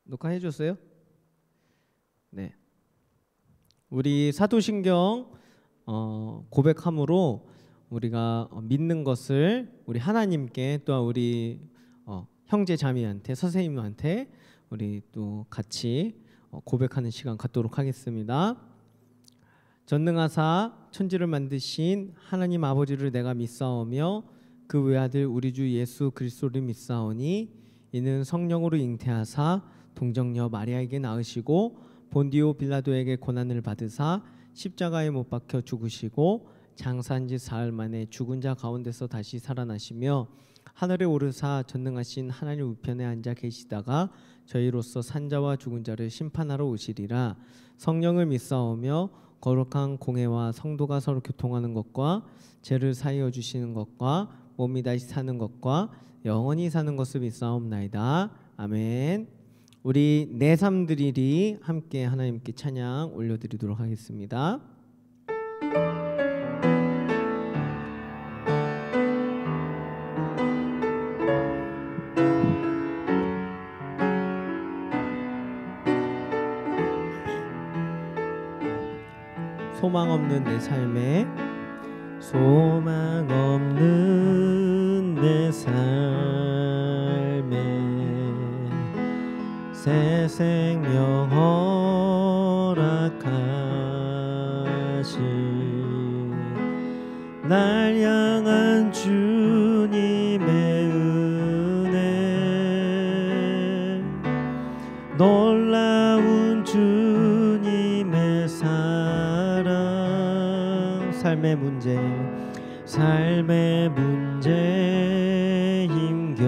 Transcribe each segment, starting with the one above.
녹화해 줬어요? 네. 우리 사도신경 고백함으로 우리가 믿는 것을 우리 하나님께 또한 우리 형제 자매한테 선생님한테 우리 또 같이 고백하는 시간 갖도록 하겠습니다. 전능하사 천지를 만드신 하나님 아버지를 내가 믿사오며 그 외아들 우리 주 예수 그리스도를 믿사오니 이는 성령으로 잉태하사 동정녀 마리아에게 낳으시고 본디오 빌라도에게 고난을 받으사 십자가에 못 박혀 죽으시고 장사한 지 사흘 만에 죽은 자 가운데서 다시 살아나시며 하늘에 오르사 전능하신 하나님 우편에 앉아 계시다가 저희로서 산자와 죽은 자를 심판하러 오시리라. 성령을 믿사오며 거룩한 공회와 성도가 서로 교통하는 것과 죄를 사하여 주시는 것과 몸이 다시 사는 것과 영원히 사는 것을 믿사옵나이다. 아멘. 우리 내 삶들이리 함께 하나님께 찬양 올려드리도록 하겠습니다. 소망 없는 내 삶에 소망 없는 내 삶에 새 생명 허락하신 날 향한 주님의 은혜 놀라운 주님의 사랑 삶의 문제 힘겨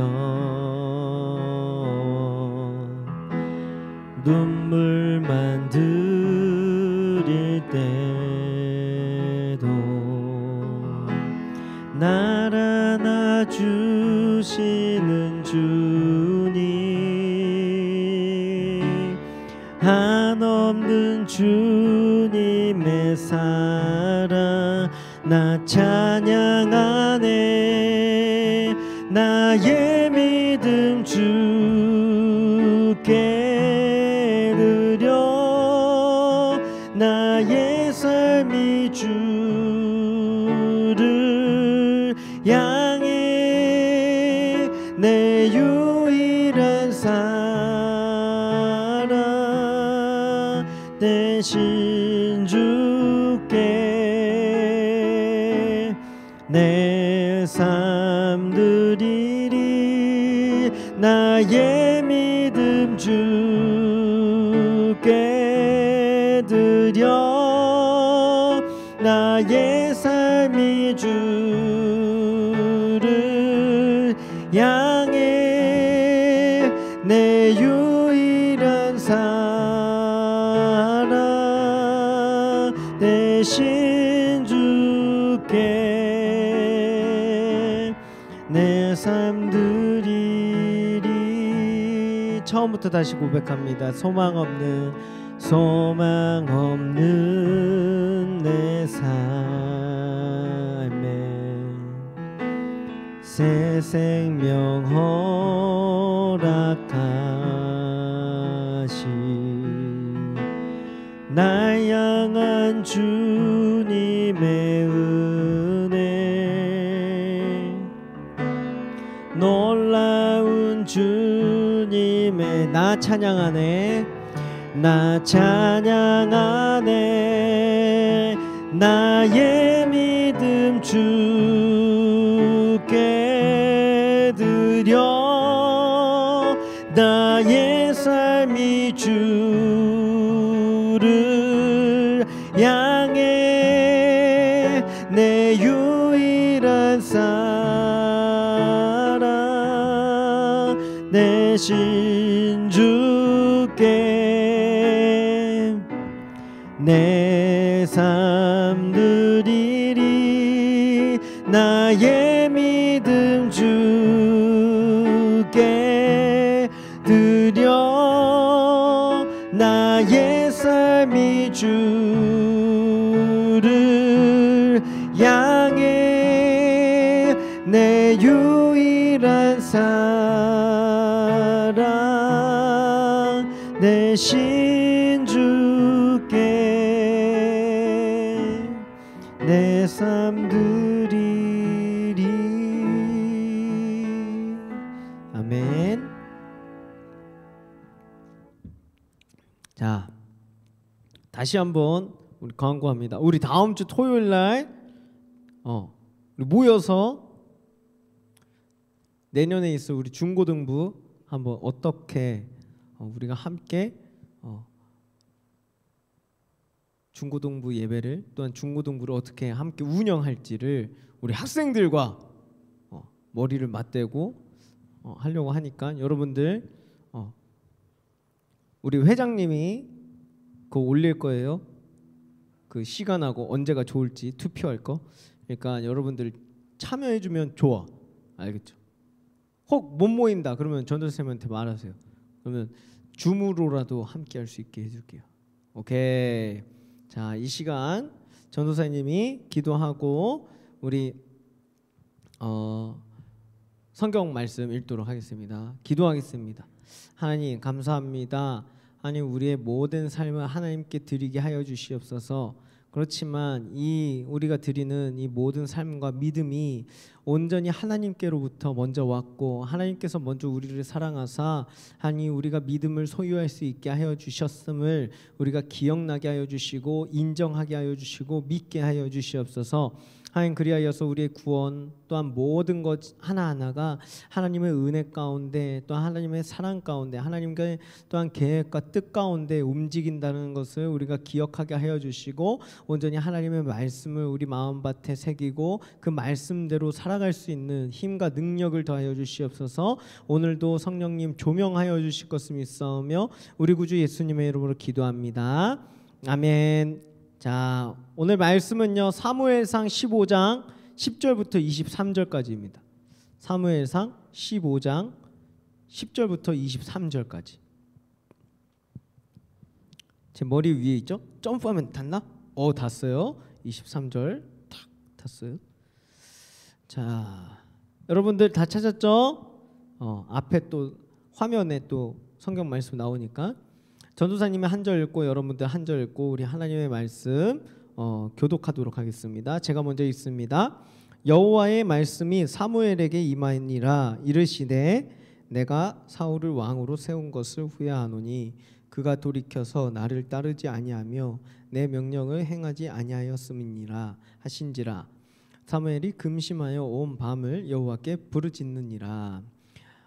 눈물만 들일 때도 날 안아주시는 주님 한없는 주님의 사랑 나 찬양하네 나의 믿음 주께 드려 나의 삶이 주를 향해 내 유일한 사랑 대신 주께 내 삶 드리리 나의 믿음 주께 드려 나의 삶이 주를 향해 내 유일한 사랑 대신 주께 내 삶 드리리. 처음부터 다시 고백합니다. 소망 없는 내 삶에 새 생명 허락하신 날 향한 주님의 은혜 놀라운 주님의 나 찬양하네 나의 믿음 주께 드려 나의 삶이 주를 향해 내 유일한 사랑 대신 주께 내 삶 드리리 나의 믿음 주께 드려 나의 삶이 주를 향해 내 유일한 사랑 되신 주께 내 삶 드리리. 아멘. 자, 다시 한번 우리 광고합니다. 우리 다음 주 토요일 날 우리 모여서 내년에 있을 우리 중고등부 한번 어떻게 우리가 함께 중고등부 예배를 또한 중고등부를 어떻게 함께 운영할지를 우리 학생들과 머리를 맞대고 하려고 하니까 여러분들 우리 회장님이 그거 올릴 거예요. 그 시간하고 언제가 좋을지 투표할 거. 그러니까 여러분들 참여해주면 좋아. 알겠죠? 혹 못 모인다 그러면 전도사님한테 말하세요. 그러면 줌으로라도 함께 할 수 있게 해줄게요. 오케이. 자, 이 시간 전도사님이 기도하고 우리 성경 말씀 읽도록 하겠습니다. 기도하겠습니다. 하나님 감사합니다. 하나님 우리의 모든 삶을 하나님께 드리게 하여 주시옵소서. 그렇지만 이 우리가 드리는 이 모든 삶과 믿음이 온전히 하나님께로부터 먼저 왔고 하나님께서 먼저 우리를 사랑하사 하나님 우리가 믿음을 소유할 수 있게 하여 주셨음을 우리가 기억나게 하여 주시고 인정하게 하여 주시고 믿게 하여 주시옵소서. 하나님 그리하여서 우리의 구원 또한 모든 것 하나하나가 하나님의 은혜 가운데 또 하나님의 사랑 가운데 하나님과의 또한 계획과 뜻 가운데 움직인다는 것을 우리가 기억하게 하여 주시고 온전히 하나님의 말씀을 우리 마음밭에 새기고 그 말씀대로 살아갈 수 있는 힘과 능력을 더하여 주시옵소서. 오늘도 성령님 조명하여 주실 것을 믿사오며 우리 구주 예수님의 이름으로 기도합니다. 아멘. 자, 오늘 말씀은요 사무엘상 15장 10절부터 23절까지입니다. 사무엘상 15장 10절부터 23절까지. 제 머리 위에 있죠? 점프하면 닿나? 닿았어요. 23절 탁 닿았어요. 자, 여러분들 다 찾았죠? 앞에 또 화면에 또 성경 말씀 나오니까 전도사님이 한 절 읽고 여러분들 한 절 읽고 우리 하나님의 말씀 교독하도록 하겠습니다. 제가 먼저 읽습니다. 여호와의 말씀이 사무엘에게 임하니라. 이르시되 내가 사울을 왕으로 세운 것을 후회하노니 그가 돌이켜서 나를 따르지 아니하며 내 명령을 행하지 아니하였음이니라 하신지라. 사무엘이 금심하여 온 밤을 여호와께 부르짖느니라.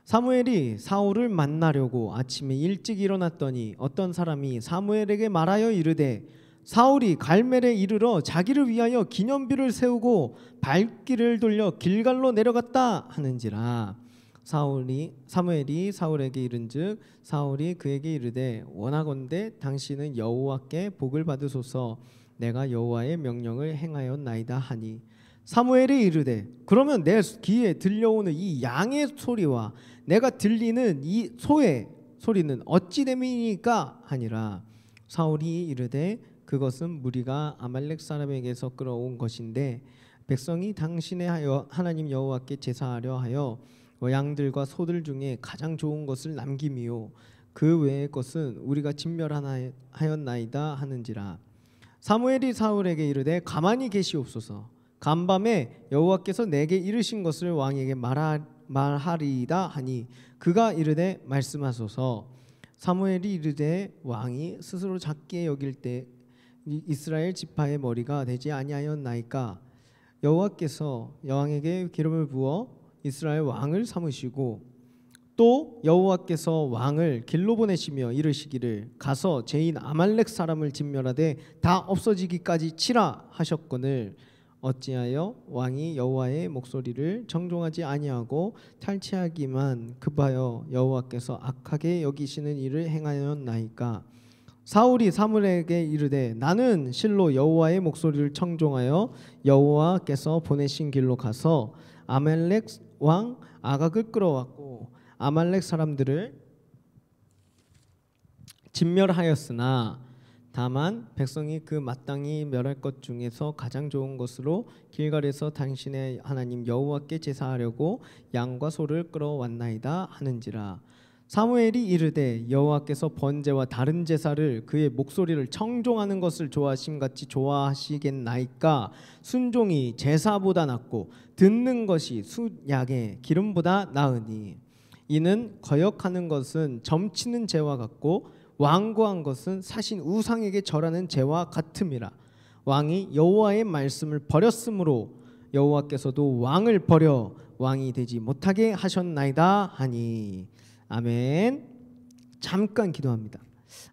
사무엘이 사울을 만나려고 아침에 일찍 일어났더니 어떤 사람이 사무엘에게 말하여 이르되 사울이 갈멜에 이르러 자기를 위하여 기념비를 세우고 발길을 돌려 길갈로 내려갔다 하는지라. 사무엘이 사울에게 이른즉 사울이 그에게 이르되 원하건대 당신은 여호와께 복을 받으소서. 내가 여호와의 명령을 행하였나이다 하니 사무엘이 이르되 그러면 내 귀에 들려오는 이 양의 소리와 내가 들리는 이 소의 소리는 어찌 됨이니까 하니라. 사울이 이르되 그것은 무리가 아말렉 사람에게서 끌어온 것인데 백성이 당신의 하나님 여호와께 제사하려 하여 양들과 소들 중에 가장 좋은 것을 남김이요 그 외의 것은 우리가 진멸하였나이다 하는지라. 사무엘이 사울에게 이르되 가만히 계시옵소서. 간밤에 여호와께서 내게 이르신 것을 왕에게 말하리이다 하니 그가 이르되 말씀하소서. 사무엘이 이르되 왕이 스스로 작게 여길 때 이스라엘 지파의 머리가 되지 아니하였나이까. 여호와께서 여왕에게 기름을 부어 이스라엘 왕을 삼으시고 또 여호와께서 왕을 길로 보내시며 이르시기를 가서 죄인 아말렉 사람을 진멸하되 다 없어지기까지 치라 하셨거늘 어찌하여 왕이 여호와의 목소리를 정종하지 아니하고 탈취하기만 급하여 여호와께서 악하게 여기시는 일을 행하였나이까. 사울이 사무엘에게 이르되 나는 실로 여호와의 목소리를 청종하여 여호와께서 보내신 길로 가서 아말렉 왕 아각을 끌어왔고 아말렉 사람들을 진멸하였으나 다만 백성이 그 마땅히 멸할 것 중에서 가장 좋은 것으로 길갈에서 당신의 하나님 여호와께 제사하려고 양과 소를 끌어왔나이다 하는지라. 사무엘이 이르되 여호와께서 번제와 다른 제사를 그의 목소리를 청종하는 것을 좋아하심 같이 좋아하시겠나이까. 순종이 제사보다 낫고 듣는 것이 숫양의 기름보다 나으니 이는 거역하는 것은 점치는 죄와 같고 완고한 것은 사신 우상에게 절하는 죄와 같음이라. 왕이 여호와의 말씀을 버렸으므로 여호와께서도 왕을 버려 왕이 되지 못하게 하셨나이다 하니. 아멘. 잠깐 기도합니다.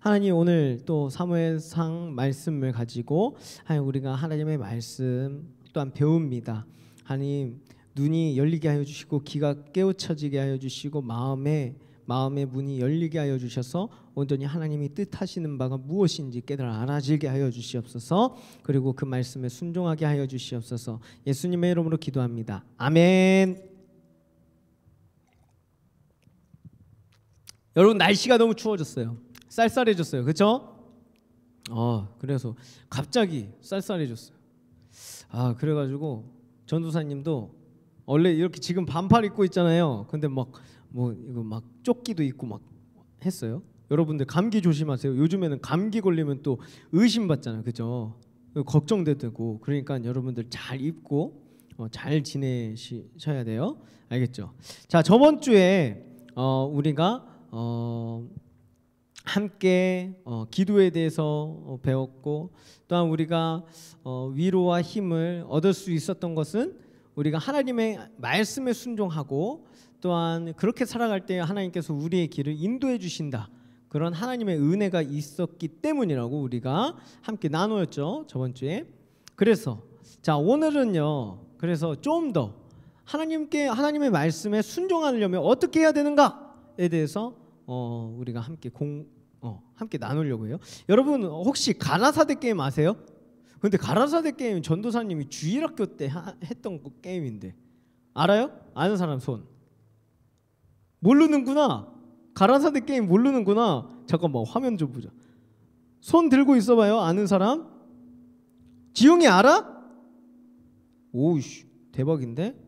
하나님, 오늘 또 사무엘상 말씀을 가지고 우리가 하나님의 말씀 또한 배웁니다. 하나님, 눈이 열리게 하여 주시고 귀가 깨우쳐지게 하여 주시고 마음의 문이 열리게 하여 주셔서 온전히 하나님이 뜻하시는 바가 무엇인지 깨달아 알아지게 하여 주시옵소서. 그리고 그 말씀에 순종하게 하여 주시옵소서. 예수님의 이름으로 기도합니다. 아멘. 여러분, 날씨가 너무 추워졌어요. 쌀쌀해졌어요. 그렇죠? 그래서 갑자기 쌀쌀해졌어요. 그래가지고 전도사님도 원래 이렇게 지금 반팔 입고 있잖아요. 근데 이거 막 조끼도 입고 막 했어요. 여러분들 감기 조심하세요. 요즘에는 감기 걸리면 또 의심받잖아요. 그죠? 걱정되고. 그러니까 여러분들 잘 입고 잘 지내셔야 돼요. 알겠죠? 자, 저번 주에 우리가 함께 기도에 대해서 배웠고, 또한 우리가 위로와 힘을 얻을 수 있었던 것은 우리가 하나님의 말씀에 순종하고 또한 그렇게 살아갈 때 하나님께서 우리의 길을 인도해 주신다, 그런 하나님의 은혜가 있었기 때문이라고 우리가 함께 나누었죠, 저번 주에. 그래서 자, 오늘은요, 그래서 좀 더 하나님의 말씀에 순종하려면 어떻게 해야 되는가에 대해서 우리가 함께 나누려고 해요. 여러분, 혹시 가라사대 게임 아세요? 근데 가라사대 게임 전도사님이 주일학교 때 했던 그 게임인데 알아요? 아는 사람 손. 모르는구나. 가라사대 게임 모르는구나. 잠깐만, 화면 좀 보자. 손 들고 있어봐요. 아는 사람? 지용이 알아? 오우씨, 대박인데?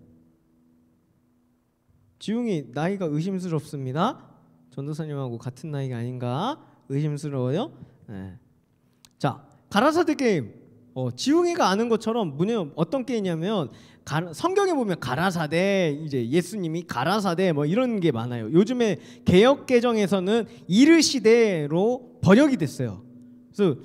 지용이 나이가 의심스럽습니다. 전도사님하고 같은 나이가 아닌가 의심스러워요. 네. 자, 가라사대 게임. 지웅이가 아는 것처럼 어떤 게임이냐면 성경에 보면 가라사대, 이제 예수님이 가라사대 이런 게 많아요. 요즘에 개역 개정에서는 이르시대로 번역이 됐어요. 그래서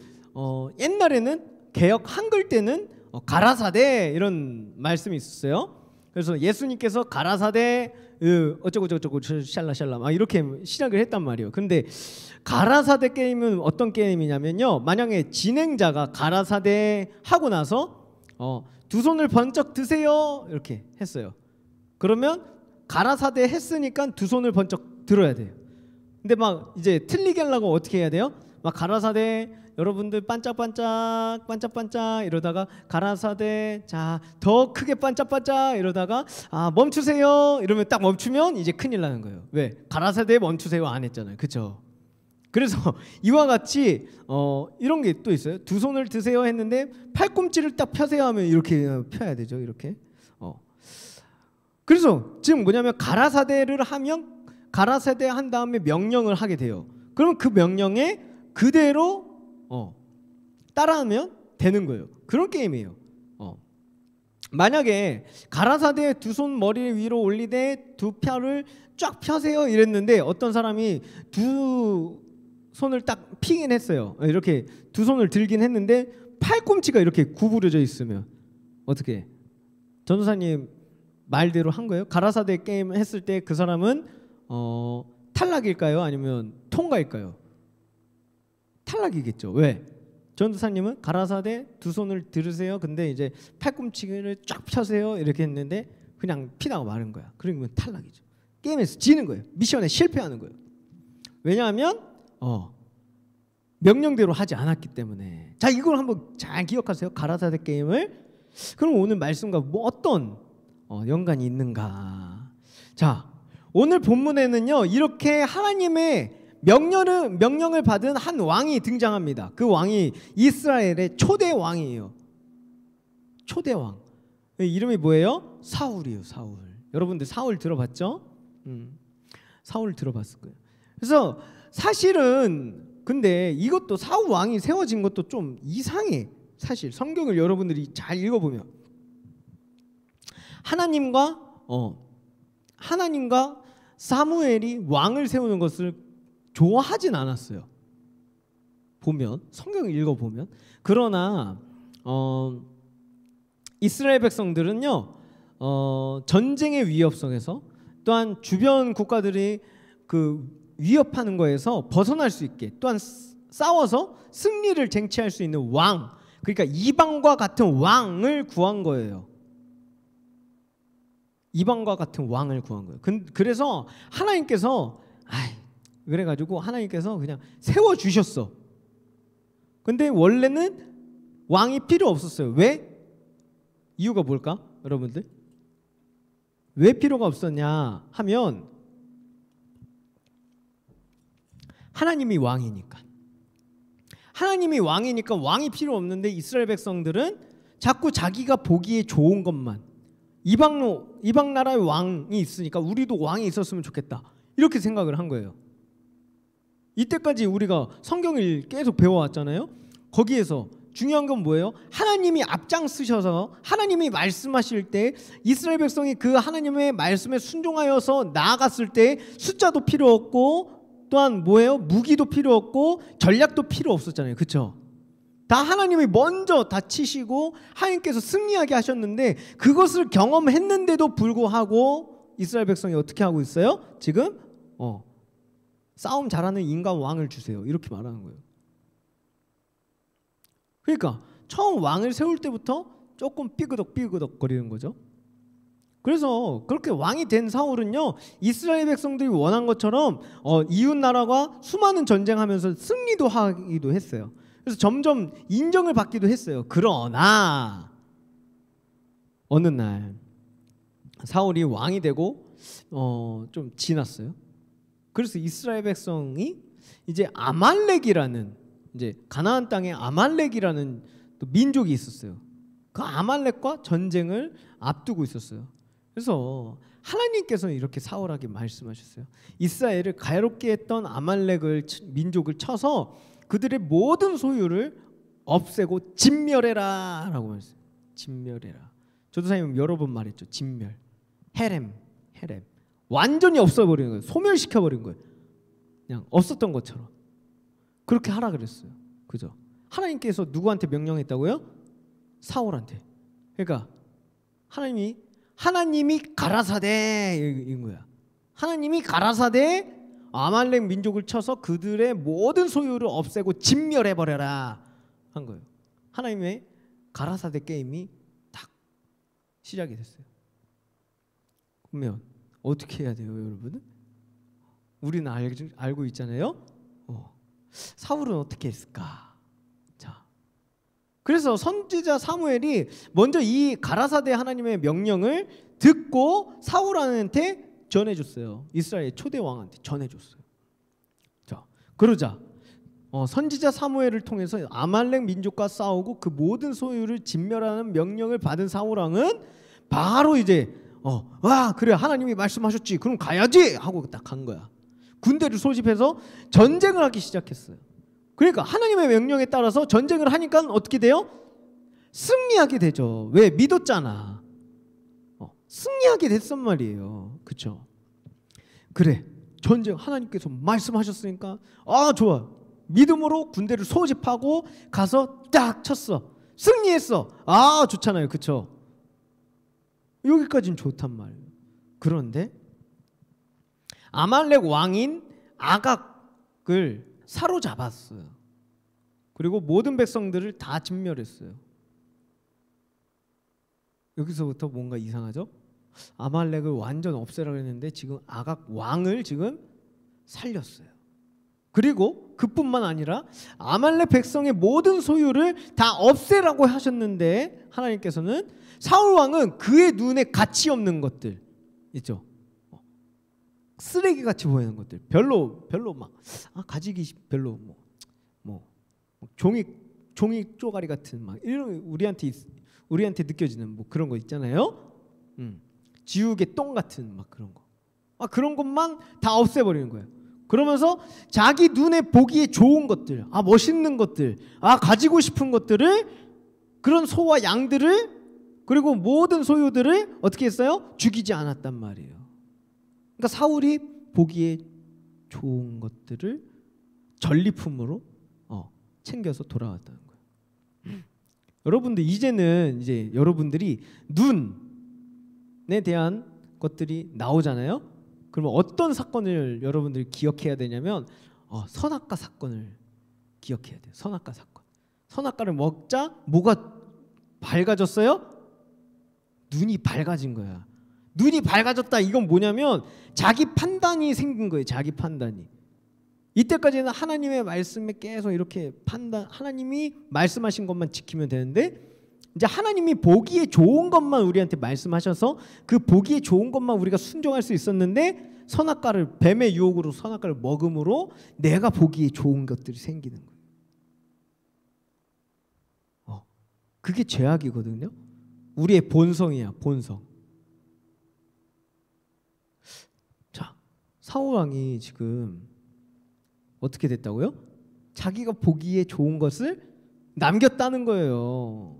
옛날에는 개역 한글 때는 가라사대 이런 말씀이 있었어요. 그래서 예수님께서 가라사대 어쩌고 샬라샬라 막 이렇게 시작을 했단 말이에요. 근데 가라사대 게임은 어떤 게임이냐면요, 만약에 진행자가 가라사대 하고 나서 두 손을 번쩍 드세요 이렇게 했어요. 그러면 가라사대 했으니까 두 손을 번쩍 들어야 돼요. 근데 막 이제 틀리게 하려고 어떻게 해야 돼요? 막 가라사대 여러분들 반짝반짝 이러다가 가라사대, 자, 더 크게 반짝반짝 이러다가 멈추세요 이러면 딱 멈추면 이제 큰일 나는 거예요. 왜? 가라사대 멈추세요 안 했잖아요. 그렇죠? 그래서 이와 같이 이런 게 또 있어요. 두 손을 드세요 했는데 팔꿈치를 딱 펴세요 하면 이렇게 펴야 되죠. 이렇게. 그래서 지금 뭐냐면 가라사대를 하면 가라사대 한 다음에 명령을 하게 돼요. 그러면 그 명령에 그대로 따라하면 되는 거예요. 그런 게임이에요. 만약에 가라사대 두 손 머리 위로 올리되 두 팔을 쫙 펴세요 이랬는데 어떤 사람이 두 손을 딱 피긴 했어요. 이렇게 두 손을 들긴 했는데 팔꿈치가 이렇게 구부러져 있으면 어떻게 해? 전도사님 말대로 한 거예요? 가라사대 게임 했을 때 그 사람은 탈락일까요? 아니면 통과일까요? 탈락이겠죠. 왜? 전도사님은 가라사대 두 손을 들으세요. 근데 이제 팔꿈치를 쫙 펴세요 이렇게 했는데 그냥 피다가 마른 거야. 그러면 탈락이죠. 게임에서 지는 거예요. 미션에 실패하는 거예요. 왜냐하면 명령대로 하지 않았기 때문에. 자, 이걸 한번 잘 기억하세요. 가라사대 게임을. 그럼 오늘 말씀과 어떤 연관이 있는가? 자, 오늘 본문에는요, 이렇게 하나님의 명령을 받은 한 왕이 등장합니다. 그 왕이 이스라엘의 초대 왕이에요. 초대 왕. 이름이 뭐예요? 사울이에요. 사울. 여러분들 사울 들어봤죠? 사울 들어봤을 거예요. 그래서 사실은 근데 이것도 사울 왕이 세워진 것도 좀 이상해. 사실 성경을 여러분들이 잘 읽어보면 하나님과 사무엘이 왕을 세우는 것을 좋아하진 않았어요. 보면 성경을 읽어보면. 그러나 이스라엘 백성들은요 전쟁의 위협성에서 또한 주변 국가들이 그 위협하는 거에서 벗어날 수 있게 또한 싸워서 승리를 쟁취할 수 있는 왕, 그러니까 이방과 같은 왕을 구한 거예요. 이방과 같은 왕을 구한 거예요. 그래서 하나님께서 그래가지고 하나님께서 그냥 세워주셨어. 근데 원래는 왕이 필요 없었어요. 왜? 이유가 뭘까? 여러분들 왜 필요가 없었냐 하면 하나님이 왕이니까. 하나님이 왕이니까 왕이 필요 없는데 이스라엘 백성들은 자꾸 자기가 보기에 좋은 것만, 이방 나라의 왕이 있으니까 우리도 왕이 있었으면 좋겠다 이렇게 생각을 한 거예요. 이때까지 우리가 성경을 계속 배워왔잖아요. 거기에서 중요한 건 뭐예요? 하나님이 앞장서셔서 하나님이 말씀하실 때 이스라엘 백성이 그 하나님의 말씀에 순종하여서 나아갔을 때 숫자도 필요 없고 또한 뭐예요? 무기도 필요 없고 전략도 필요 없었잖아요. 그렇죠? 다 하나님이 먼저 다 치시고 하나님께서 승리하게 하셨는데 그것을 경험했는데도 불구하고 이스라엘 백성이 어떻게 하고 있어요? 지금 싸움 잘하는 인간 왕을 주세요 이렇게 말하는 거예요. 그러니까 처음 왕을 세울 때부터 조금 삐그덕 거리는 거죠. 그래서 그렇게 왕이 된 사울은요 이스라엘 백성들이 원한 것처럼 이웃 나라가 수많은 전쟁하면서 승리도 하기도 했어요. 그래서 점점 인정을 받기도 했어요. 그러나 어느 날 사울이 왕이 되고 좀 지났어요. 그래서 이스라엘 백성이 이제 아말렉이라는 이제 가나안 땅에 아말렉이라는 또 민족이 있었어요. 그 아말렉과 전쟁을 앞두고 있었어요. 그래서 하나님께서는 이렇게 사울에게 말씀하셨어요. 이스라엘을 가롭게 했던 아말렉을 민족을 쳐서 그들의 모든 소유를 없애고 진멸해라 라고 말했어요. 진멸해라. 전도사님 여러 번 말했죠. 진멸. 헤렘. 완전히 없어버리는 거예요. 소멸시켜버린 거예요. 그냥 없었던 것처럼. 그렇게 하라 그랬어요. 그죠? 하나님께서 누구한테 명령했다고요? 사울한테. 그러니까 하나님이 가라사대인 거야. 하나님이 가라사대 아말렉 민족을 쳐서 그들의 모든 소유를 없애고 진멸해버려라 한 거예요. 하나님의 가라사대 게임이 딱 시작이 됐어요. 그러면 어떻게 해야 돼요, 여러분은? 우리는 알고 있잖아요. 사울은 어떻게 했을까? 자, 그래서 선지자 사무엘이 먼저 이 가라사대 하나님의 명령을 듣고 사울한테 전해줬어요. 이스라엘 초대 왕한테 전해줬어요. 자, 그러자 선지자 사무엘을 통해서 아말렉 민족과 싸우고 그 모든 소유를 진멸하는 명령을 받은 사울 왕은 바로 이제 그래 하나님이 말씀하셨지 그럼 가야지 하고 딱 간 거야. 군대를 소집해서 전쟁을 하기 시작했어요. 그러니까 하나님의 명령에 따라서 전쟁을 하니까 어떻게 돼요? 승리하게 되죠. 왜? 믿었잖아. 승리하게 됐단 말이에요. 그렇죠? 그래 전쟁 하나님께서 말씀하셨으니까 좋아. 믿음으로 군대를 소집하고 가서 딱 쳤어. 승리했어. 좋잖아요. 그렇죠? 여기까지는 좋단 말이에요. 그런데 아말렉 왕인 아각을 사로잡았어요. 그리고 모든 백성들을 다 진멸했어요. 여기서부터 뭔가 이상하죠? 아말렉을 완전 없애라고 했는데 지금 아각 왕을 지금 살렸어요. 그리고 그뿐만 아니라 아말렉 백성의 모든 소유를 다 없애라고 하셨는데 하나님께서는 사울 왕은 그의 눈에 가치 없는 것들 있죠. 쓰레기 같이 보이는 것들 별로 막 가지기 별로 뭐 종이 쪼가리 같은 막 이런 우리한테 느껴지는 뭐 그런 거 있잖아요. 지우개 똥 같은 막 그런 거. 그런 것만 다 없애버리는 거예요. 그러면서 자기 눈에 보기에 좋은 것들, 멋있는 것들, 가지고 싶은 것들을, 그런 소와 양들을, 그리고 모든 소유들을 어떻게 했어요? 죽이지 않았단 말이에요. 그러니까 사울이 보기에 좋은 것들을 전리품으로 챙겨서 돌아왔다는 거예요. 여러분들 이제는 이제 여러분들이 눈에 대한 것들이 나오잖아요. 그러면 어떤 사건을 여러분들이 기억해야 되냐면 선악과 사건을 기억해야 돼요. 선악과 사건. 선악과를 먹자 뭐가 밝아졌어요? 눈이 밝아진 거야. 눈이 밝아졌다. 이건 뭐냐면 자기 판단이 생긴 거예요. 자기 판단이. 이때까지는 하나님의 말씀에 계속 이렇게 하나님이 말씀하신 것만 지키면 되는데, 이제 하나님이 보기에 좋은 것만 우리한테 말씀하셔서 그 보기에 좋은 것만 우리가 순종할 수 있었는데, 선악과를, 뱀의 유혹으로 선악과를 먹음으로 내가 보기에 좋은 것들이 생기는 거예요. 그게 죄악이거든요. 우리의 본성이야, 본성. 자, 사울 왕이 지금 어떻게 됐다고요? 자기가 보기에 좋은 것을 남겼다는 거예요.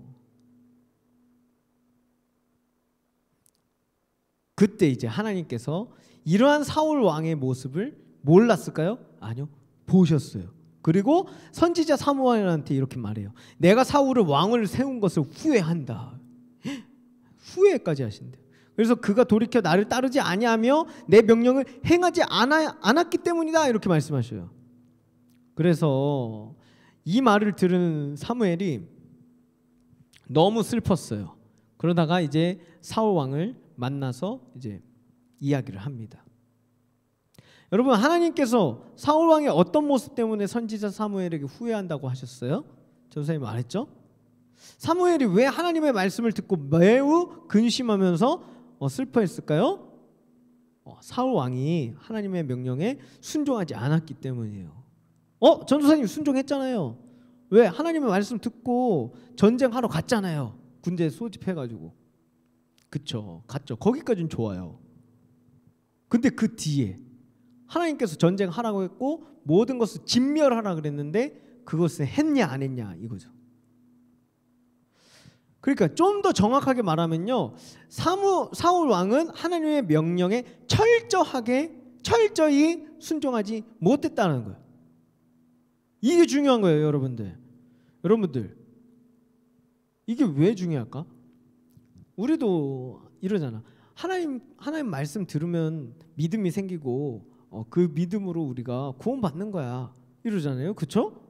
그때 이제 하나님께서 이러한 사울 왕의 모습을 몰랐을까요? 아니요, 보셨어요. 그리고 선지자 사무엘한테 이렇게 말해요. 내가 사울을 왕을 세운 것을 후회한다. 후회까지 하신대요. 그래서 그가 돌이켜 나를 따르지 아니하며 내 명령을 행하지 않았기 때문이다, 이렇게 말씀하셔요. 그래서 이 말을 들은 사무엘이 너무 슬펐어요. 그러다가 이제 사울 왕을 만나서 이제 이야기를 합니다. 여러분, 하나님께서 사울 왕의 어떤 모습 때문에 선지자 사무엘에게 후회한다고 하셨어요? 전사님 말했죠? 사무엘이 왜 하나님의 말씀을 듣고 매우 근심하면서 슬퍼했을까요? 사울 왕이 하나님의 명령에 순종하지 않았기 때문이에요. 전도사님 순종했잖아요. 왜? 하나님의 말씀 듣고 전쟁하러 갔잖아요. 군대 소집해가지고. 그쵸, 갔죠. 거기까지는 좋아요. 근데 그 뒤에 하나님께서 전쟁하라고 했고 모든 것을 진멸하라 그랬는데 그것을 했냐 안 했냐 이거죠. 그러니까 좀 더 정확하게 말하면요, 사울 왕은 하나님의 명령에 철저히 순종하지 못했다는 거예요. 이게 중요한 거예요, 여러분들. 이게 왜 중요할까? 우리도 이러잖아. 하나님 말씀 들으면 믿음이 생기고 그 믿음으로 우리가 구원받는 거야, 이러잖아요. 그렇죠?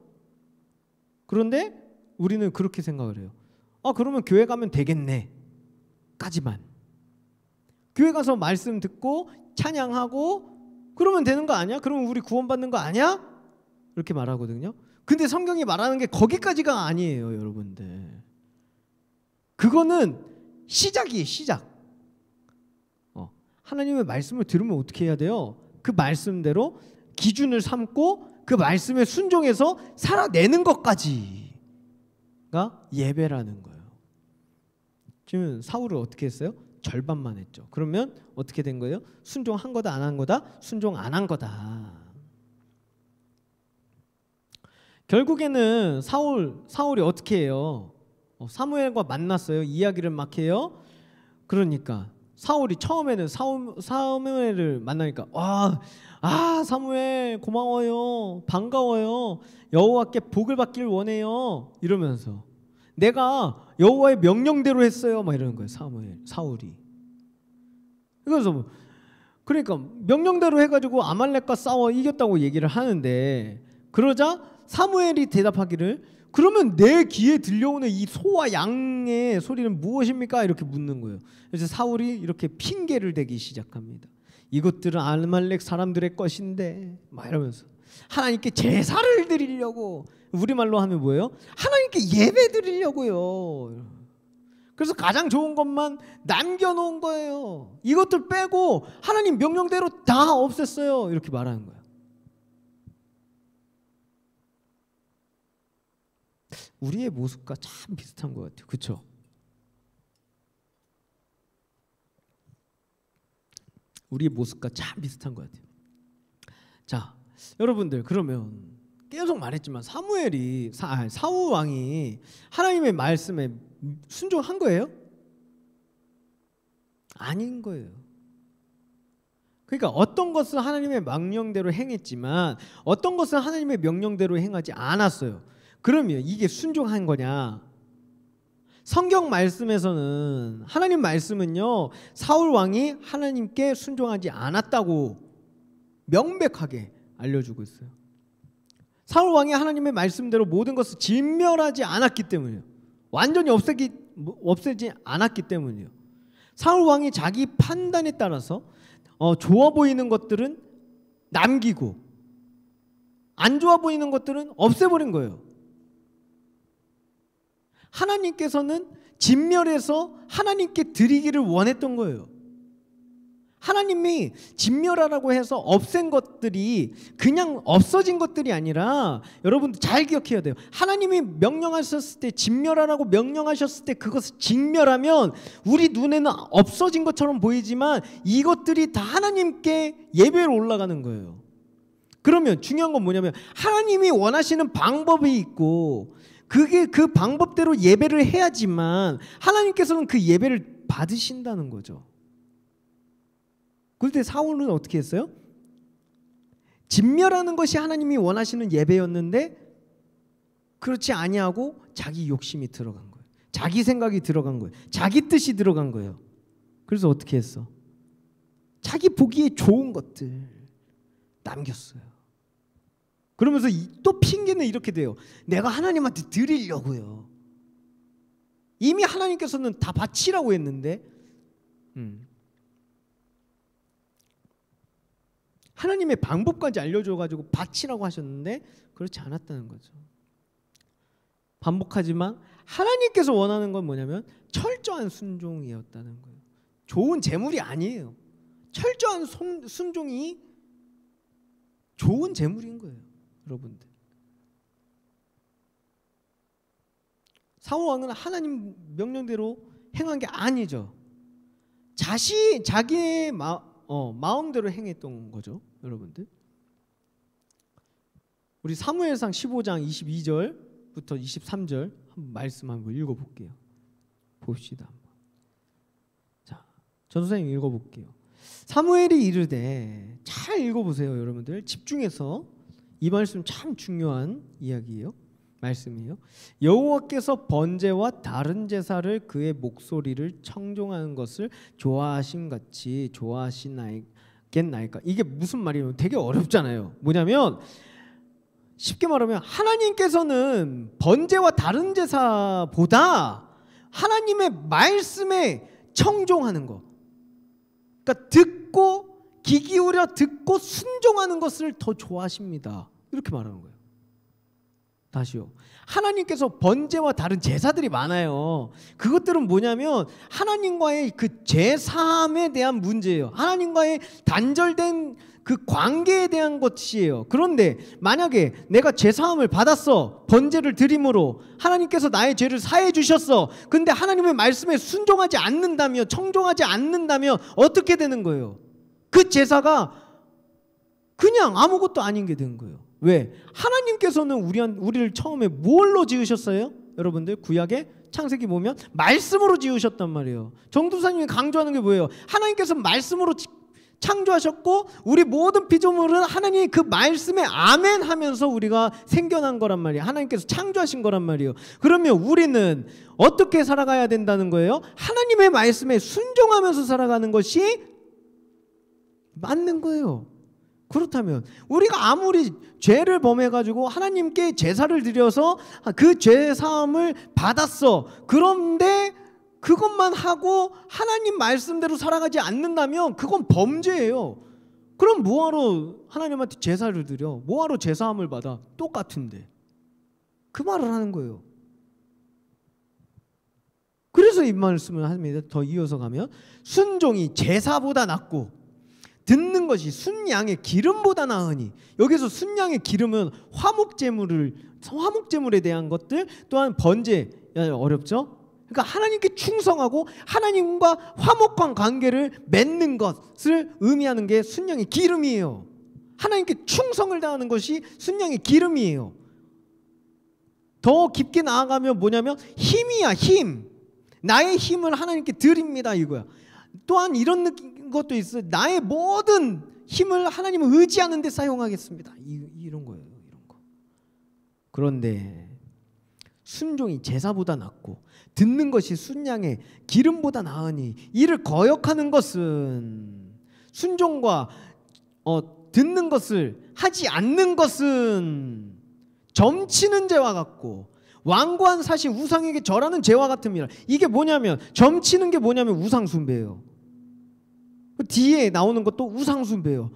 그런데 우리는 그렇게 생각을 해요. 그러면 교회 가면 되겠네 까지만. 교회 가서 말씀 듣고 찬양하고 그러면 되는 거 아니야? 그러면 우리 구원받는 거 아니야? 이렇게 말하거든요. 근데 성경이 말하는 게 거기까지가 아니에요, 여러분들. 그거는 시작이에요, 시작. 하나님의 말씀을 들으면 어떻게 해야 돼요? 그 말씀대로 기준을 삼고 그 말씀에 순종해서 살아내는 것까지가 예배라는 거예요. 지금 사울을 어떻게 했어요? 절반만 했죠. 그러면 어떻게 된 거예요? 순종한 거다 안 한 거다? 순종 안 한 거다. 결국에는 사울이 어떻게 해요? 사무엘과 만났어요. 이야기를 막 해요. 그러니까 사울이 처음에는 사무엘을 만나니까 사무엘 고마워요, 반가워요, 여호와께 복을 받길 원해요 이러면서 내가 여호와의 명령대로 했어요 막 이러는 거예요. 사울이. 그래서 그러니까 명령대로 해가지고 아말렉과 싸워 이겼다고 얘기를 하는데, 그러자 사무엘이 대답하기를 그러면 내 귀에 들려오는 이 소와 양의 소리는 무엇입니까? 이렇게 묻는 거예요. 그래서 사울이 이렇게 핑계를 대기 시작합니다. 이것들은 아말렉 사람들의 것인데 막 이러면서 하나님께 제사를 드리려고, 우리말로 하면 뭐예요? 하나님께 예배 드리려고요. 그래서 가장 좋은 것만 남겨놓은 거예요. 이것들 빼고 하나님 명령대로 다 없앴어요. 이렇게 말하는 거예요. 우리의 모습과 참 비슷한 것 같아요. 그렇죠? 우리의 모습과 참 비슷한 것 같아요. 자, 여러분들 그러면 계속 말했지만 사울 왕이 하나님의 말씀에 순종한 거예요? 아닌 거예요. 그러니까 어떤 것은 하나님의 명령대로 행했지만 어떤 것은 하나님의 명령대로 행하지 않았어요. 그러면 이게 순종한 거냐? 성경 말씀에서는 하나님 말씀은요, 사울 왕이 하나님께 순종하지 않았다고 명백하게 알려주고 있어요. 사울 왕이 하나님의 말씀대로 모든 것을 진멸하지 않았기 때문이에요. 완전히 없애지 않았기 때문이에요. 사울 왕이 자기 판단에 따라서 좋아 보이는 것들은 남기고 안 좋아 보이는 것들은 없애버린 거예요. 하나님께서는 진멸해서 하나님께 드리기를 원했던 거예요. 하나님이 진멸하라고 해서 없앤 것들이 그냥 없어진 것들이 아니라, 여러분들 잘 기억해야 돼요. 하나님이 명령하셨을 때, 진멸하라고 명령하셨을 때 그것을 진멸하면 우리 눈에는 없어진 것처럼 보이지만 이것들이 다 하나님께 예배로 올라가는 거예요. 그러면 중요한 건 뭐냐면, 하나님이 원하시는 방법이 있고 그게 그 방법대로 예배를 해야지만 하나님께서는 그 예배를 받으신다는 거죠. 그런데 사울은 어떻게 했어요? 진멸하는 것이 하나님이 원하시는 예배였는데 그렇지 아니하고 자기 욕심이 들어간 거예요. 자기 생각이 들어간 거예요. 자기 뜻이 들어간 거예요. 그래서 어떻게 했어? 자기 보기에 좋은 것들 남겼어요. 그러면서 또 핑계는 이렇게 돼요. 내가 하나님한테 드리려고요. 이미 하나님께서는 다 바치라고 했는데 하나님의 방법까지 알려줘가지고 바치라고 하셨는데 그렇지 않았다는 거죠. 반복하지만 하나님께서 원하는 건 뭐냐면 철저한 순종이었다는 거예요. 좋은 재물이 아니에요. 철저한 순종이 좋은 재물인 거예요. 여러분들, 사울 왕은 하나님 명령대로 행한 게 아니죠. 자기의 마음대로 행했던 거죠. 여러분들, 우리 사무엘상 15장 22절부터 23절 한번 말씀 한번 읽어볼게요. 봅시다. 자, 전도사님 읽어볼게요. 사무엘이 이르되, 잘 읽어보세요. 여러분들 집중해서. 이 말씀 참 중요한 이야기예요. 말씀이에요. 여호와께서 번제와 다른 제사를 그의 목소리를 청종하는 것을 좋아하신 같이 좋아하시나이겠나이까. 이게 무슨 말이에요? 되게 어렵잖아요. 뭐냐면 쉽게 말하면 하나님께서는 번제와 다른 제사보다 하나님의 말씀에 청종하는 거, 그러니까 듣고 귀 기울여 듣고 순종하는 것을 더 좋아하십니다. 이렇게 말하는 거예요. 다시요. 하나님께서 번제와 다른 제사들이 많아요. 그것들은 뭐냐면 하나님과의 그 제사함에 대한 문제예요. 하나님과의 단절된 그 관계에 대한 것이에요. 그런데 만약에 내가 제사함을 받았어, 번제를 드림으로 하나님께서 나의 죄를 사해 주셨어. 근데 하나님의 말씀에 순종하지 않는다면, 청종하지 않는다면 어떻게 되는 거예요? 그 제사가 그냥 아무것도 아닌 게 된 거예요. 왜? 하나님께서는 우리를 처음에 뭘로 지으셨어요? 여러분들 구약의 창세기 보면 말씀으로 지으셨단 말이에요. 정도사님이 강조하는 게 뭐예요? 하나님께서 말씀으로 창조하셨고 우리 모든 피조물은 하나님이 그 말씀에 아멘 하면서 우리가 생겨난 거란 말이에요. 하나님께서 창조하신 거란 말이에요. 그러면 우리는 어떻게 살아가야 된다는 거예요? 하나님의 말씀에 순종하면서 살아가는 것이 맞는 거예요. 그렇다면 우리가 아무리 죄를 범해가지고 하나님께 제사를 드려서 그 죄사함을 받았어. 그런데 그것만 하고 하나님 말씀대로 살아가지 않는다면 그건 범죄예요. 그럼 뭐하러 하나님한테 제사를 드려? 뭐하러 제사함을 받아? 똑같은데. 그 말을 하는 거예요. 그래서 이 말씀을 합니다. 더 이어서 가면 순종이 제사보다 낫고 듣는 것이 순양의 기름보다 나으니, 여기서 순양의 기름은 화목제물에 대한 것들, 또한 번제, 어렵죠? 그러니까 하나님께 충성하고 하나님과 화목한 관계를 맺는 것을 의미하는 게 순양의 기름이에요. 하나님께 충성을 다하는 것이 순양의 기름이에요. 더 깊게 나아가면 뭐냐면 힘이야, 힘. 나의 힘을 하나님께 드립니다, 이거야. 또한 이런 것도 있어요. 나의 모든 힘을 하나님을 의지하는 데 사용하겠습니다. 이런 거예요, 이런 거. 그런데 순종이 제사보다 낫고 듣는 것이 순양의 기름보다 나으니 이를 거역하는 것은, 순종과 듣는 것을 하지 않는 것은 점치는 죄와 같고 완고한 사실 우상에게 절하는 죄와 같음이라. 이게 뭐냐면, 점치는 게 뭐냐면 우상숭배예요. 뒤에 나오는 것도 우상숭배예요.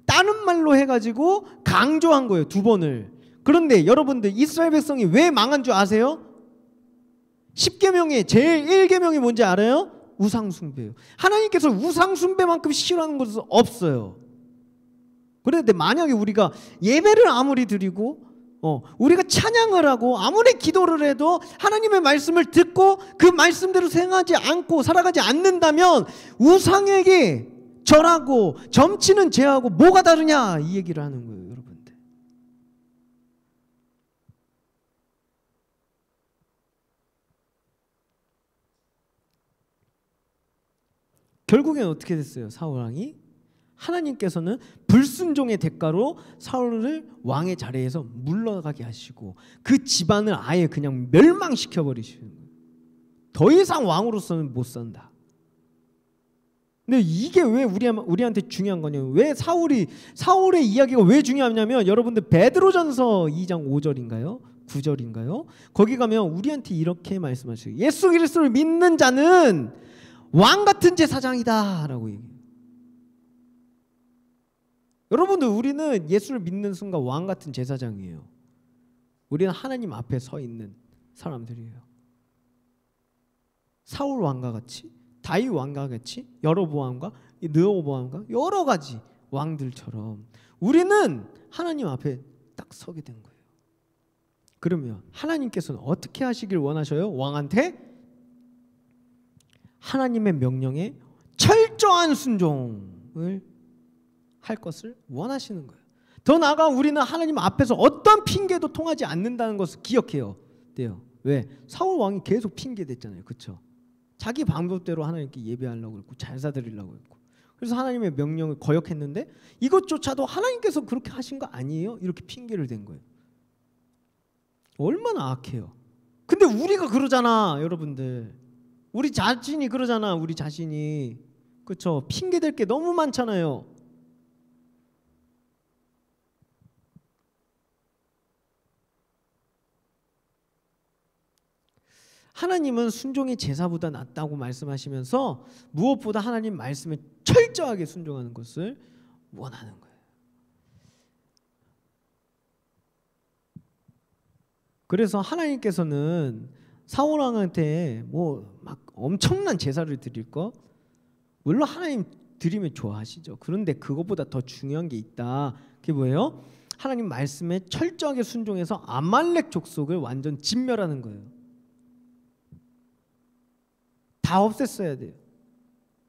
다른 말로 해가지고 강조한 거예요, 2번을. 그런데 여러분들, 이스라엘 백성이 왜 망한 줄 아세요? 10계명의 제일 1계명이 뭔지 알아요? 우상숭배예요. 하나님께서 우상숭배만큼 싫어하는 것은 없어요. 그런데 만약에 우리가 예배를 아무리 드리고 우리가 찬양을 하고 아무리 기도를 해도 하나님의 말씀을 듣고 그 말씀대로 생각하지 않고 살아가지 않는다면 우상에게 절하고 점치는 죄하고 뭐가 다르냐, 이 얘기를 하는 거예요, 여러분들. 결국엔 어떻게 됐어요? 사울 왕이, 하나님께서는 불순종의 대가로 사울을 왕의 자리에서 물러가게 하시고 그 집안을 아예 그냥 멸망시켜 버리시는 거예요. 더 이상 왕으로서는 못 산다. 근데 이게 왜 우리한테 중요한 거냐면, 왜 사울의 이야기가 왜 중요하냐면, 여러분들 베드로전서 2장 5절인가요? 9절인가요? 거기 가면 우리한테 이렇게 말씀하셔요. 예수 그리스도를 믿는 자는 왕 같은 제사장이다 라고 얘기해요. 여러분들, 우리는 예수를 믿는 순간 왕 같은 제사장이에요. 우리는 하나님 앞에 서 있는 사람들이에요. 사울 왕과 같이, 다윗 왕과 같이, 여로보암과 르호보암과 여러 가지 왕들처럼 우리는 하나님 앞에 딱 서게 된 거예요. 그러면 하나님께서는 어떻게 하시길 원하셔요? 왕한테 하나님의 명령에 철저한 순종을 할 것을 원하시는 거예요. 더 나아가 우리는 하나님 앞에서 어떤 핑계도 통하지 않는다는 것을 기억해야 돼요. 왜? 사울 왕이 계속 핑계댔잖아요. 그렇죠? 자기 방법대로 하나님께 예배하려고 했고 제사드리려고 했고, 그래서 하나님의 명령을 거역했는데 이것조차도 하나님께서 그렇게 하신 거 아니에요? 이렇게 핑계를 댄 거예요. 얼마나 악해요. 근데 우리가 그러잖아, 여러분들. 우리 자신이 그러잖아, 우리 자신이. 그렇죠? 핑계댈 게 너무 많잖아요. 하나님은 순종이 제사보다 낫다고 말씀하시면서 무엇보다 하나님 말씀에 철저하게 순종하는 것을 원하는 거예요. 그래서 하나님께서는 사울 왕한테 뭐 막 엄청난 제사를 드릴 거, 물론 하나님 드리면 좋아하시죠. 그런데 그것보다 더 중요한 게 있다. 그게 뭐예요? 하나님 말씀에 철저하게 순종해서 아말렉 족속을 완전 진멸하는 거예요. 다 없앴어야 돼요.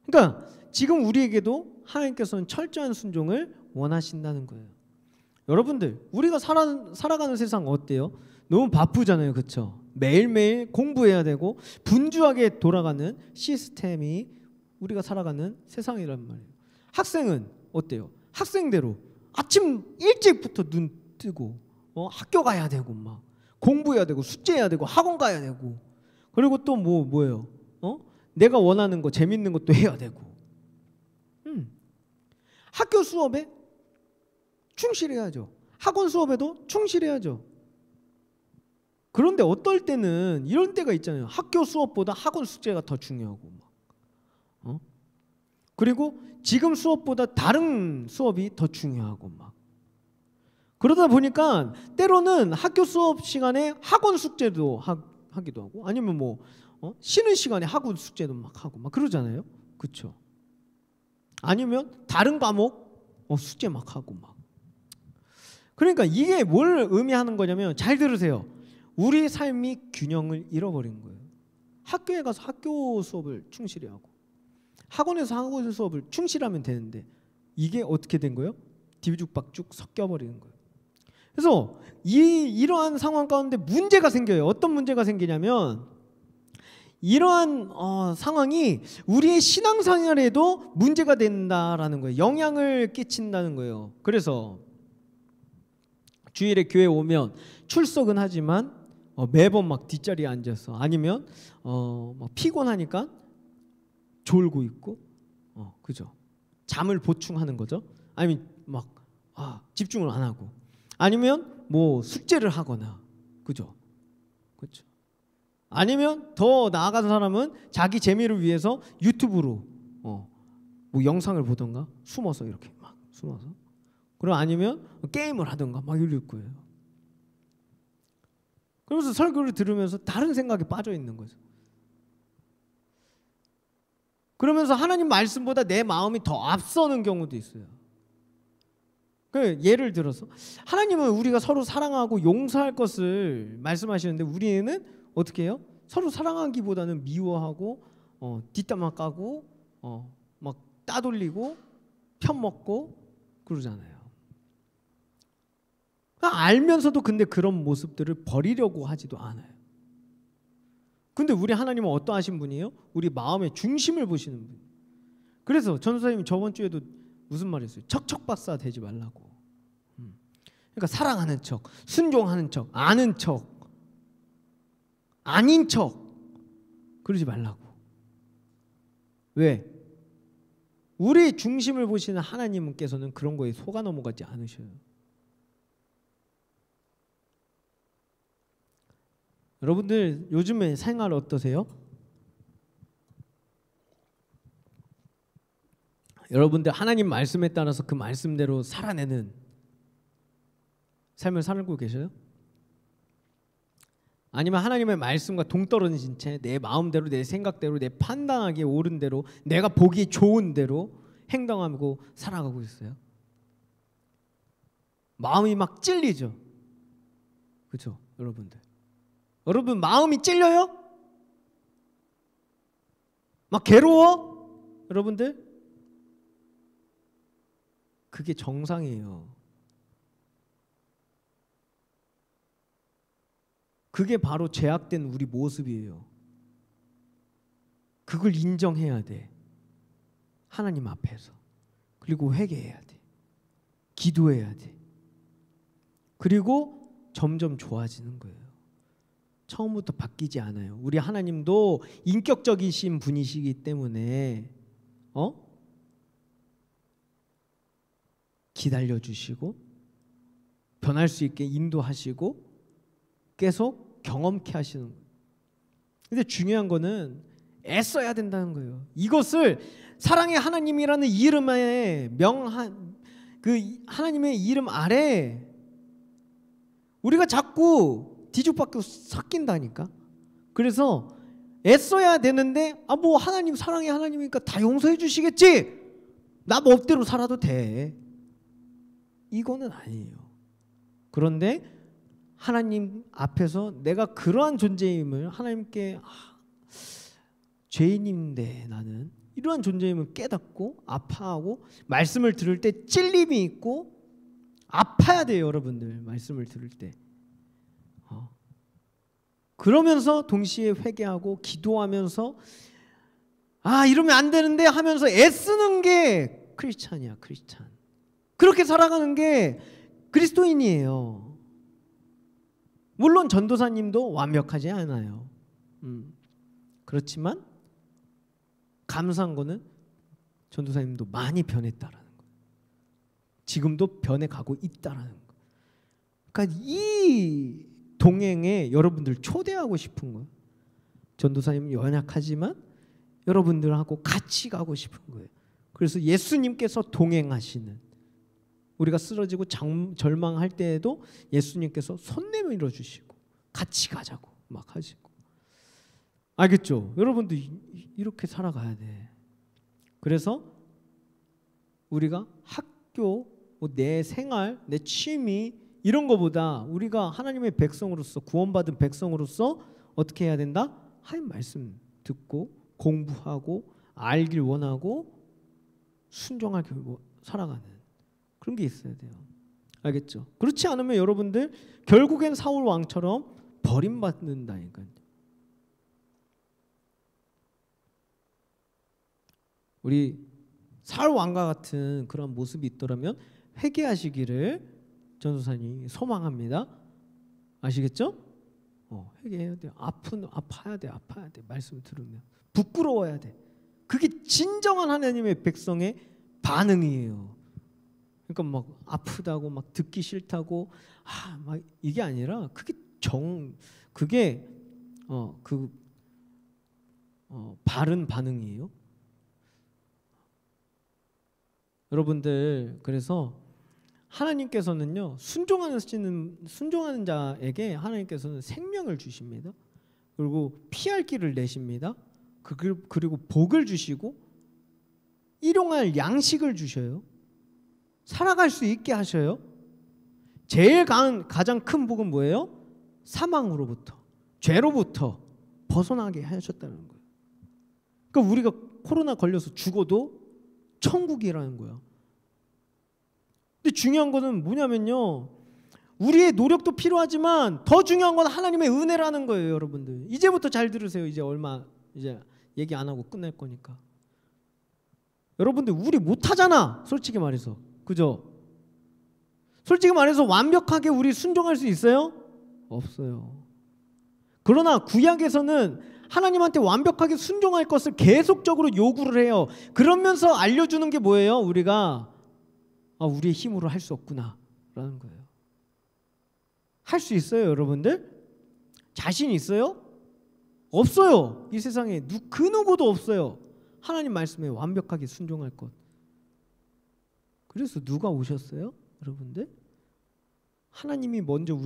그러니까 지금 우리에게도 하나님께서는 철저한 순종을 원하신다는 거예요. 여러분들, 우리가 살아가는 세상 어때요? 너무 바쁘잖아요, 그렇죠? 매일매일 공부해야 되고 분주하게 돌아가는 시스템이 우리가 살아가는 세상이란 말이에요. 학생은 어때요? 학생대로 아침 일찍부터 눈 뜨고 학교 가야 되고 막 공부해야 되고 숙제해야 되고 학원 가야 되고, 그리고 또 뭐예요? 내가 원하는 거 재밌는 것도 해야 되고, 학교 수업에 충실해야죠. 학원 수업에도 충실해야죠. 그런데 어떨 때는 이런 때가 있잖아요. 학교 수업보다 학원 숙제가 더 중요하고 막. 그리고 지금 수업보다 다른 수업이 더 중요하고 막. 그러다 보니까 때로는 학교 수업 시간에 학원 숙제도 하기도 하고, 아니면 뭐 쉬는 시간에 학원 숙제도 막 하고 막 그러잖아요. 그렇죠? 아니면 다른 과목 숙제 막 하고 막. 그러니까 이게 뭘 의미하는 거냐면, 잘 들으세요. 우리 삶이 균형을 잃어버린 거예요. 학교에 가서 학교 수업을 충실히 하고 학원에서 학원 수업을 충실하면 되는데, 이게 어떻게 된 거예요? 뒤죽박죽 섞여버리는 거예요. 그래서 이러한 상황 가운데 문제가 생겨요. 어떤 문제가 생기냐면 이러한 상황이 우리의 신앙생활에도 문제가 된다라는 거예요. 영향을 끼친다는 거예요. 그래서 주일에 교회 오면 출석은 하지만 매번 막 뒷자리에 앉아서 아니면 막 피곤하니까 졸고 있고 그죠? 잠을 보충하는 거죠. 아니면 막 집중을 안 하고 아니면 뭐 숙제를 하거나 그죠? 그렇죠. 아니면 더 나아가는 사람은 자기 재미를 위해서 유튜브로 뭐 영상을 보던가 숨어서 이렇게 막 숨어서 그리고 아니면 게임을 하던가 막 이럴 거예요. 그러면서 설교를 들으면서 다른 생각에 빠져 있는 거죠. 그러면서 하나님 말씀보다 내 마음이 더 앞서는 경우도 있어요. 예를 들어서 하나님은 우리가 서로 사랑하고 용서할 것을 말씀하시는데 우리는 어떻게 해요? 서로 사랑하기보다는 미워하고 뒷담화 까고 막 따돌리고 편먹고 그러잖아요. 알면서도 근데 그런 모습들을 버리려고 하지도 않아요. 근데 우리 하나님은 어떠하신 분이에요? 우리 마음의 중심을 보시는 분. 그래서 전도사님이 저번 주에도 무슨 말했어요? 척척박사 되지 말라고. 그러니까 사랑하는 척, 순종하는 척, 아는 척, 아닌 척 그러지 말라고. 왜? 우리 중심을 보시는 하나님께서는 그런 거에 속아 넘어가지 않으셔요. 여러분들 요즘에 생활 어떠세요? 여러분들 하나님 말씀에 따라서 그 말씀대로 살아내는 삶을 살고 계셔요? 아니면 하나님의 말씀과 동떨어진 채 내 마음대로 내 생각대로 내 판단하기에 옳은 대로 내가 보기 좋은 대로 행동하고 살아가고 있어요? 마음이 막 찔리죠? 그렇죠? 여러분 마음이 찔려요? 막 괴로워? 여러분들? 그게 정상이에요. 그게 바로 죄악된 우리 모습이에요. 그걸 인정해야 돼. 하나님 앞에서. 그리고 회개해야 돼. 기도해야 돼. 그리고 점점 좋아지는 거예요. 처음부터 바뀌지 않아요. 우리 하나님도 인격적이신 분이시기 때문에 기다려주시고 변할 수 있게 인도하시고 계속 경험케 하시는 거예요. 근데 중요한 거는 애써야 된다는 거예요. 이것을 사랑의 하나님이라는 이름에 그 하나님의 이름 아래 우리가 자꾸 뒤죽박죽 섞인다니까. 그래서 애써야 되는데 뭐 하나님 사랑의 하나님이니까 다 용서해 주시겠지. 나 멋대로 살아도 돼. 이거는 아니에요. 그런데 하나님 앞에서 내가 그러한 존재임을 하나님께 죄인인데 나는 이러한 존재임을 깨닫고 아파하고 말씀을 들을 때 찔림이 있고 아파야 돼요. 여러분들 말씀을 들을 때 그러면서 동시에 회개하고 기도하면서 이러면 안 되는데 하면서 애쓰는 게 크리스찬이야. 크리스찬. 그렇게 살아가는 게 그리스도인이에요. 물론 전도사님도 완벽하지 않아요. 그렇지만 감사한 거는 전도사님도 많이 변했다라는 거예요. 지금도 변해가고 있다라는 거예요. 그러니까 이 동행에 여러분들 초대하고 싶은 거예요. 전도사님은 연약하지만 여러분들하고 같이 가고 싶은 거예요. 그래서 예수님께서 동행하시는, 우리가 쓰러지고 절망할 때에도 예수님께서 손 내밀어 주시고 같이 가자고 막 하시고. 알겠죠? 여러분도 이렇게 살아가야 돼. 그래서 우리가 학교, 내 생활, 내 취미 이런 거보다 우리가 하나님의 백성으로서, 구원받은 백성으로서 어떻게 해야 된다? 하나님 말씀 듣고 공부하고 알길 원하고 순종하게 살아가는 그런 게 있어야 돼요. 알겠죠? 그렇지 않으면 여러분들 결국엔 사울 왕처럼 버림받는다니까요. 우리 사울 왕과 같은 그런 모습이 있더라면 회개하시기를 전도사님이 소망합니다. 아시겠죠? 회개해야 돼요. 아파야 돼. 말씀 들으면 부끄러워야 돼. 그게 진정한 하나님의 백성의 반응이에요. 그러니까 막 아프다고 막 듣기 싫다고 막 이게 아니라 그게 바른 반응이에요. 여러분들 그래서 하나님께서는요 순종하는 자에게 하나님께서는 생명을 주십니다. 그리고 피할 길을 내십니다. 그리고 복을 주시고 일용할 양식을 주셔요. 살아갈 수 있게 하셔요. 제일 가장 큰 복은 뭐예요? 사망으로부터, 죄로부터 벗어나게 하셨다는 거예요. 그러니까 우리가 코로나 걸려서 죽어도 천국이라는 거야. 근데 중요한 거는 뭐냐면요, 우리의 노력도 필요하지만 더 중요한 건 하나님의 은혜라는 거예요. 여러분들 이제부터 잘 들으세요. 이제 얘기 안 하고 끝낼 거니까. 여러분들 우리 못하잖아. 솔직히 말해서. 그죠? 솔직히 말해서 완벽하게 우리 순종할 수 있어요? 없어요. 그러나 구약에서는 하나님한테 완벽하게 순종할 것을 계속적으로 요구를 해요. 그러면서 알려주는 게 뭐예요? 우리가 우리의 힘으로 할 수 없구나 라는 거예요. 할 수 있어요, 여러분들? 자신 있어요? 없어요. 이 세상에 그 누구도 없어요. 하나님 말씀에 완벽하게 순종할 것. 그래서 누가 오셨어요? 여러분들? 하나님이 먼저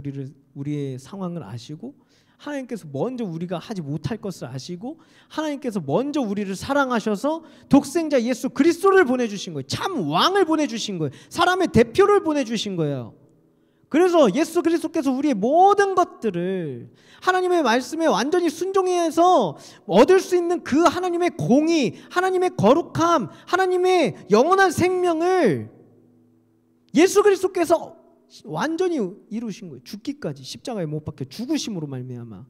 우리의 상황을 아시고, 하나님께서 먼저 우리가 하지 못할 것을 아시고, 하나님께서 먼저 우리를 사랑하셔서 독생자 예수 그리스도를 보내주신 거예요. 참 왕을 보내주신 거예요. 사람의 대표를 보내주신 거예요. 그래서 예수 그리스도께서 우리의 모든 것들을 하나님의 말씀에 완전히 순종해서 얻을 수 있는 그 하나님의 공의, 하나님의 거룩함, 하나님의 영원한 생명을 예수 그리스도께서 완전히 이루신 거예요. 죽기까지 십자가에 못 박혀 죽으심으로 말미암아.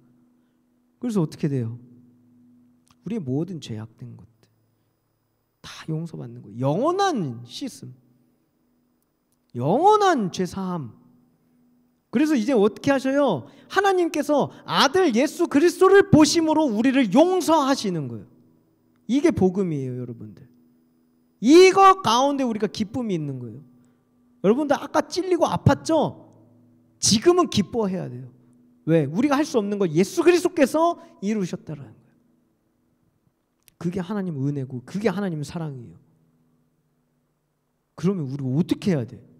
그래서 어떻게 돼요? 우리의 모든 죄악된 것들 다 용서받는 거예요. 영원한 씻음, 영원한 죄사함. 그래서 이제 어떻게 하셔요? 하나님께서 아들 예수 그리스도를 보심으로 우리를 용서하시는 거예요. 이게 복음이에요, 여러분들. 이거 가운데 우리가 기쁨이 있는 거예요. 여러분들 아까 찔리고 아팠죠? 지금은 기뻐해야 돼요. 왜? 우리가 할 수 없는 걸 예수 그리스도께서 이루셨다라는 거예요. 그게 하나님 은혜고 그게 하나님 사랑이에요. 그러면 우리가 어떻게 해야 돼?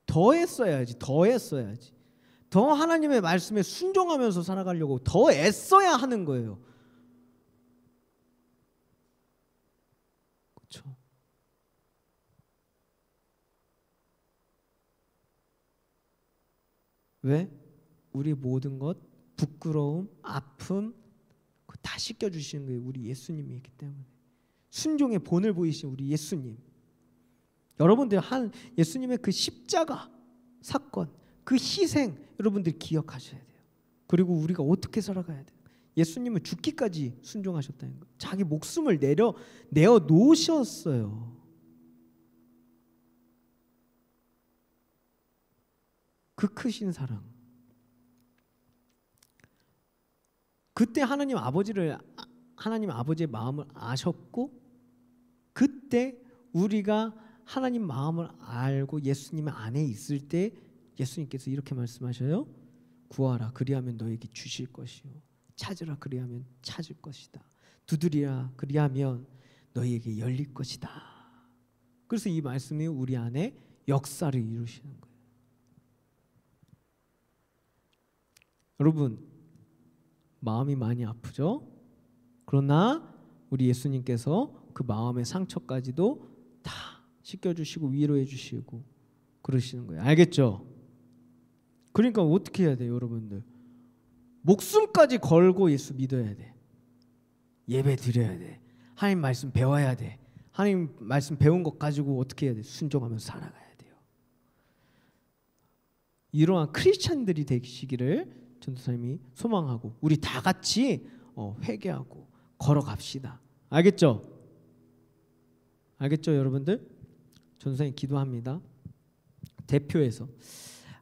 더 했어야지. 더 하나님의 말씀에 순종하면서 살아가려고 더 애써야 하는 거예요. 그렇죠? 왜? 우리 모든 것, 부끄러움, 아픔 다 씻겨주시는 거예요. 우리 예수님이기 때문에. 순종의 본을 보이신 우리 예수님. 여러분들 예수님의 그 십자가 사건, 그 희생 여러분들 기억하셔야 돼요. 그리고 우리가 어떻게 살아가야 돼요? 예수님은 죽기까지 순종하셨다는 거예요. 자기 목숨을 내어 놓으셨어요. 그 크신 사랑. 그때 하나님 아버지의 마음을 아셨고, 그때 우리가 하나님 마음을 알고 예수님 안에 있을 때 예수님께서 이렇게 말씀하셔요. 구하라 그리하면 너에게 주실 것이요, 찾으라 그리하면 찾을 것이다, 두드리라 그리하면 너에게 열릴 것이다. 그래서 이 말씀이 우리 안에 역사를 이루시는 거예요. 여러분 마음이 많이 아프죠? 그러나 우리 예수님께서 그 마음의 상처까지도 다 씻겨주시고 위로해 주시고 그러시는 거예요. 알겠죠? 그러니까 어떻게 해야 돼요, 여러분들? 목숨까지 걸고 예수 믿어야 돼. 예배 드려야 돼. 하나님 말씀 배워야 돼. 하나님 말씀 배운 것 가지고 어떻게 해야 돼? 순종하면서 살아가야 돼요. 이러한 크리스찬들이 되시기를 전도사님이 소망하고 우리 다 같이 회개하고 걸어갑시다. 알겠죠? 알겠죠, 여러분들? 전도사님 기도합니다. 대표해서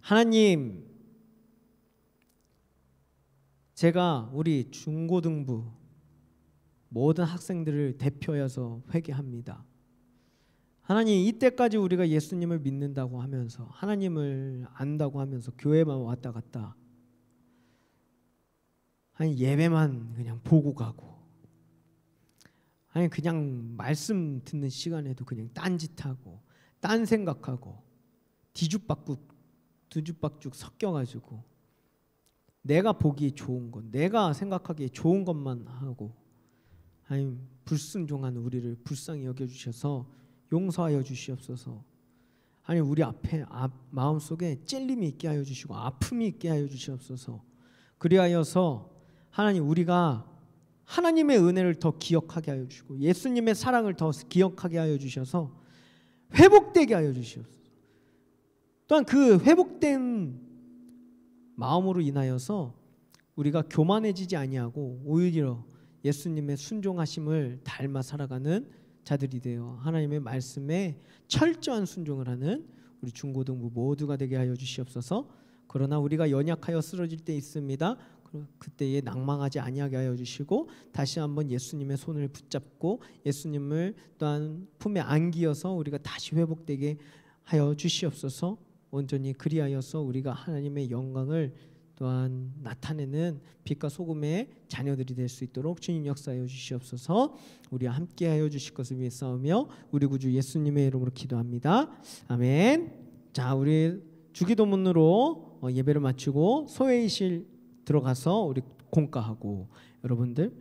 하나님, 제가 우리 중고등부 모든 학생들을 대표해서 회개합니다. 하나님, 이때까지 우리가 예수님을 믿는다고 하면서 하나님을 안다고 하면서 교회만 왔다 갔다 아니 예배만 그냥 보고 가고 아니 그냥 말씀 듣는 시간에도 그냥 딴짓하고 딴 생각하고 뒤죽박죽 섞여가지고 내가 보기에 좋은 것, 내가 생각하기에 좋은 것만 하고 하나님, 불순종한 우리를 불쌍히 여겨주셔서 용서하여 주시옵소서. 하나님, 우리 마음속에 찔림이 있게 하여 주시고 아픔이 있게 하여 주시옵소서. 그리하여서 하나님, 우리가 하나님의 은혜를 더 기억하게 하여 주시고 예수님의 사랑을 더 기억하게 하여 주셔서 회복되게 하여 주시옵소서. 또한 그 회복된 마음으로 인하여서 우리가 교만해지지 아니하고 오히려 예수님의 순종하심을 닮아 살아가는 자들이 되어 하나님의 말씀에 철저한 순종을 하는 우리 중고등부 모두가 되게 하여 주시옵소서. 그러나 우리가 연약하여 쓰러질 때 있습니다. 그때에 낭망하지 아니하게 하여 주시고 다시 한번 예수님의 손을 붙잡고 예수님을 또한 품에 안기어서 우리가 다시 회복되게 하여 주시옵소서. 온전히 그리하여서 우리가 하나님의 영광을 또한 나타내는 빛과 소금의 자녀들이 될 수 있도록 주님 역사하여 주시옵소서. 우리와 함께하여 주실 것을 위해서며 우리 구주 예수님의 이름으로 기도합니다. 아멘. 자, 우리 주기도문으로 예배를 마치고 소회의실 들어가서 우리 공과하고 여러분들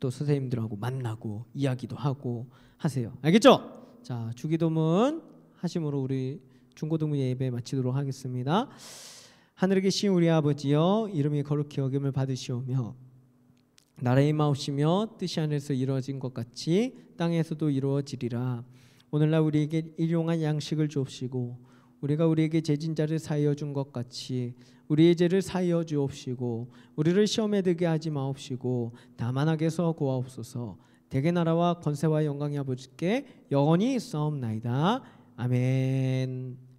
또 선생님들하고 만나고 이야기도 하고 하세요. 알겠죠? 자, 주기도문 하심으로 우리 중고등부 예배 마치도록 하겠습니다. 하늘에 계신 우리 아버지여, 이름이 거룩히 여김을 받으시오며 나라의 마옵시며 뜻이 하늘에서 이루어진 것 같이 땅에서도 이루어지리라. 오늘날 우리에게 일용할 양식을 주옵시고 우리가 우리에게 죄진 자를 사하여 준 것 같이 우리의 죄를 사하여 주옵시고 우리를 시험에 들게 하지 마옵시고 다만 악에서 구하옵소서. 대개 나라와 권세와 영광이 아버지께 영원히 있사옵나이다. 아멘.